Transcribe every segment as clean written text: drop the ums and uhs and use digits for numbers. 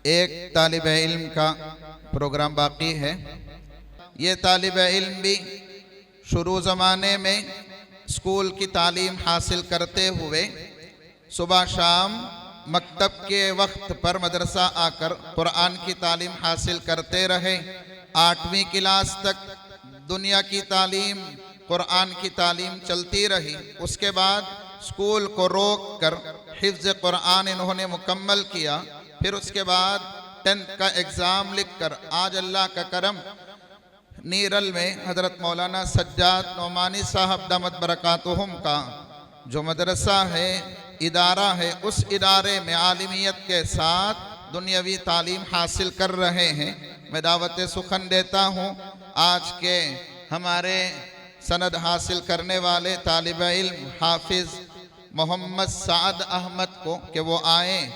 ایک طالب علم کا پروگرام باقی ہے۔ یہ طالب علم بھی شروع زمانے میں اسکول کی تعلیم حاصل کرتے ہوئے صبح شام مکتب کے وقت پر مدرسہ آ کر قرآن کی تعلیم حاصل کرتے رہے۔ 8ویں کلاس تک دنیا کی تعلیم، قرآن کی تعلیم چلتی رہی۔ اس کے بعد اسکول کو روک کر حفظ قرآن انہوں نے مکمل کیا۔ پھر اس کے بعد 10th کا ایگزام لکھ کر آج اللہ کا کرم نیرل میں حضرت مولانا سجاد نعمانی صاحب دامت برکاتہم کا جو مدرسہ ہے، ادارہ ہے، اس ادارے میں عالمیت کے ساتھ دنیاوی تعلیم حاصل کر رہے ہیں۔ میں دعوت سخن دیتا ہوں آج کے ہمارے سند حاصل کرنے والے طالب علم حافظ محمد سعد احمد کو کہ وہ آئیں۔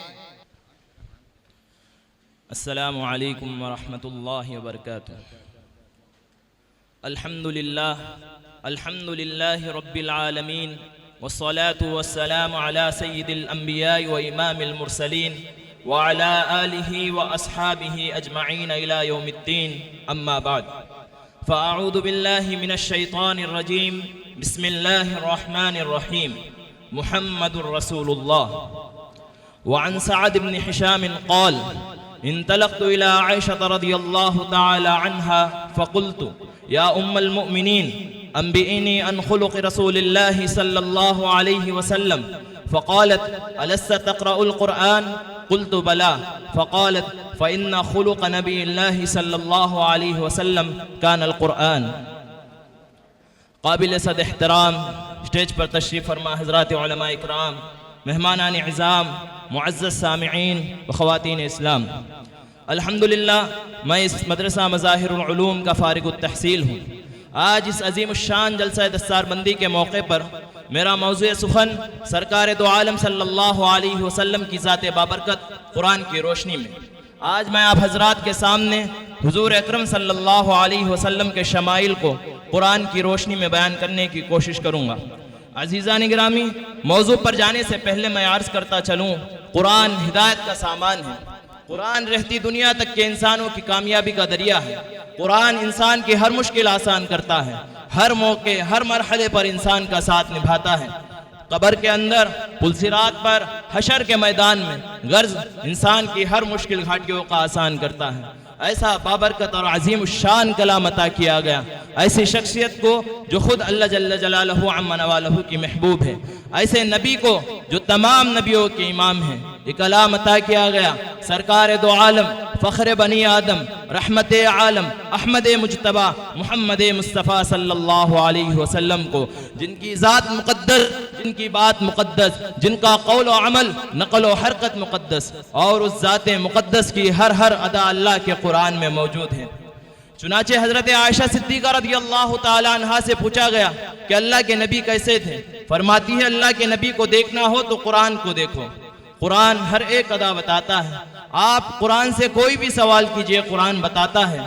السلام علیکم ورحمۃ اللہ وبرکاتہ۔ الحمد للہ رب العالمین والصلاة والسلام على سید الانبیاء وامام المرسلین وعلى آلہ واصحابہ اجمعین الى یوم الدین، اما بعد فاعوذ باللہ من الشیطان الرجیم، بسم اللہ الرحمن الرحیم، محمد رسول اللہ۔ وعن سعد بن حشام قال انطلقت إلى عائشة رضي الله تعالى عنها فقلت يا أم المؤمنين أنبئني عن خلق رسول الله صلى الله عليه وسلم، فقالت ألست تقرأ القرآن؟ قلت بلى، فقالت فإن خلق نبي الله صلى الله عليه وسلم كان القرآن۔ قابل صد احترام اسٹیج پر تشریف فرما حضرات علماء اکرام، مہمانان اعظام، معزز سامعین و خواتین اسلام، الحمدللہ میں اس مدرسہ مظاہر العلوم کا فارغ التحصیل ہوں۔ آج اس عظیم الشان جلسہ دستار بندی کے موقع پر میرا موضوع سخن سرکار دو عالم صلی اللہ علیہ وسلم کی ذات بابرکت قرآن کی روشنی میں آج میں آپ حضرات کے سامنے حضور اکرم صلی اللہ علیہ وسلم کے شمائل کو قرآن کی روشنی میں بیان کرنے کی کوشش کروں گا۔ عزیزان گرامی، موضوع پر جانے سے پہلے میں عرض کرتا چلوں، قرآن ہدایت کا سامان ہے۔ قرآن رہتی دنیا تک کے انسانوں کی کامیابی کا ذریعہ ہے۔ قرآن انسان کی ہر مشکل آسان کرتا ہے، ہر موقع، ہر مرحلے پر انسان کا ساتھ نبھاتا ہے۔ قبر کے اندر، پلسرات پر، حشر کے میدان میں غرض انسان کی ہر مشکل گھاٹیوں کا آسان کرتا ہے۔ ایسا بابرکت اور عظیم الشان کلام عطا کیا گیا، ایسی شخصیت کو جو خود اللہ جل جلالہ عما نوالہ کی محبوب ہے، ایسے نبی کو جو تمام نبیوں کے امام ہیں، یہ کلام عطا کیا گیا سرکار دو عالم، فخر بنی آدم، رحمت عالم، احمد مجتبی، محمد مصطفیٰ صلی اللہ علیہ وسلم کو، جن کی ذات مقدس، جن کی بات مقدس، جن کا قول و عمل، نقل و حرکت مقدس، اور اس ذات مقدس کی ہر ادا اللہ کے قرآن میں موجود ہے۔ چنانچہ حضرت عائشہ صدیقہ رضی اللہ تعالی عنہا سے پوچھا گیا کہ اللہ کے نبی کیسے تھے؟ فرماتی ہے اللہ کے نبی کو دیکھنا ہو تو قرآن کو دیکھو، قرآن ہر ایک ادا بتاتا ہے۔ آپ قرآن سے کوئی بھی سوال کیجئے، قرآن بتاتا ہے۔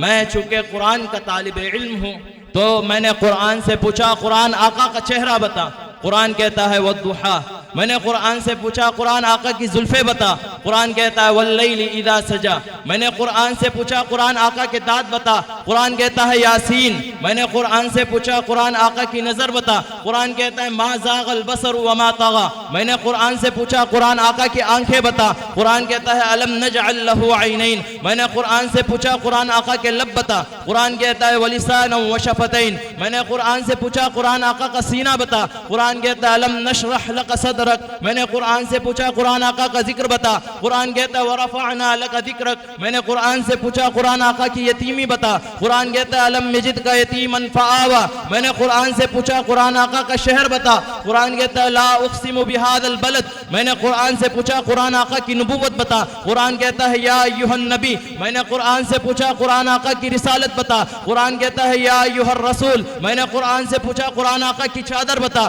میں چونکہ قرآن کا طالب علم ہوں تو میں نے قرآن سے پوچھا قرآن آقا کا چہرہ بتا، قرآن کہتا ہے والضحیٰ۔ میں نے قرآن سے پوچھا قرآن آقا کی زلفیں بتا، قرآن کہتا ہے واللیل اذا سجا۔ میں نے قرآن سے پوچھا قرآن آقا کے دانت بتا، قرآن کہتا ہے یاسین۔ میں نے قرآن سے پوچھا قرآن آقا کی نظر بتا، قرآن کہتا ہے ما زاغ البصر وما طغى۔ میں نے قرآن سے پوچھا قرآن آقا کی آنکھیں بتا، قرآن کہتا ہے الم نجعل له عینین۔ میں نے قرآن سے پوچھا قرآن آقا کے لب بتا، قرآن کہتا ہے ولسانا وشفتین۔ میں نے قرآن سے پوچھا قرآن آقا کا سینہ بتا، قرآن کہتا ہے الم نشرح لك صدرک۔ میں نے قرآن سے پوچھا قرآن آقا کا ذکر بتا، قرآن کہتا ہے ورفعنا لك ذکرک۔ میں نے قرآن سے پوچھا قرآن آقا کی یتیمی بتا، قرآن کہتا ہے الم یجدک یتیما فآوی۔ میں نے قرآن سے پوچھا قرآن آقا کا شہر بتا، قرآن کہتا ہے لا اقسم بهذا البلد۔ میں نے قرآن سے پوچھا قرآن آقا کی نبوت بتا، قرآن کہتا ہے یا ایھا النبی۔ میں نے قرآن سے پوچھا قرآن آقا کی رسالت بتا، قرآن کہتا ہے یا ایھا الرسول۔ میں نے قرآن سے پوچھا قرآن آقا کی چادر بتا،